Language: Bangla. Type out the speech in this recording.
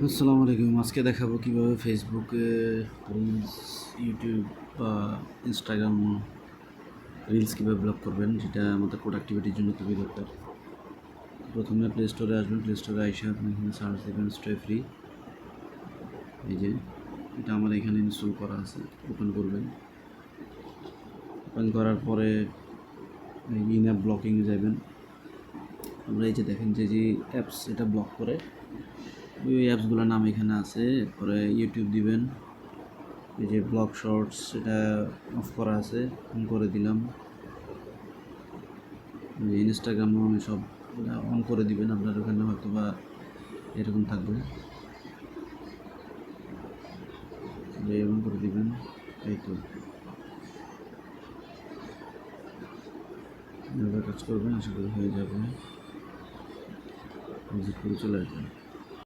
আসসালামু আলাইকুম। আজকে দেখাবো কিভাবে ফেসবুকে রিলস, ইউটিউব বা ইনস্টাগ্রাম রিলস কীভাবে ব্লক করবেন, যেটা আমাদের প্রোডাক্টিভিটির জন্য খুবই দরকার। প্রথমে প্লে স্টোরে আসবেন। প্লে স্টোরে আইসা আপনি এখানে সার্চ দেবেন স্টে ফ্রি। এই যে এটা আমার এখানে ইনস্টল করা আছে, ওপেন করবেন। ওপেন করার পরে ইন অ্যাপ ব্লকিংয়ে যাবেন। আমরা এই যে দেখেন যে অ্যাপস এটা ব্লক করে, ওই অ্যাপসগুলোর নাম এখানে আছে। এরপরে ইউটিউব দিবেন। এই যে ব্লগ শর্টস এটা অফ করা আছে, অন করে দিলাম। ইনস্টাগ্রামও আমি সব অন করে দিবেন, আপনার ওখানে হয়তো বা এরকম থাকবে, অন করে দিবেন। এই তো এভাবে কাজ করবেন, আশা করি হয়ে যাবে। ভিজিট করে চলে আসবেন।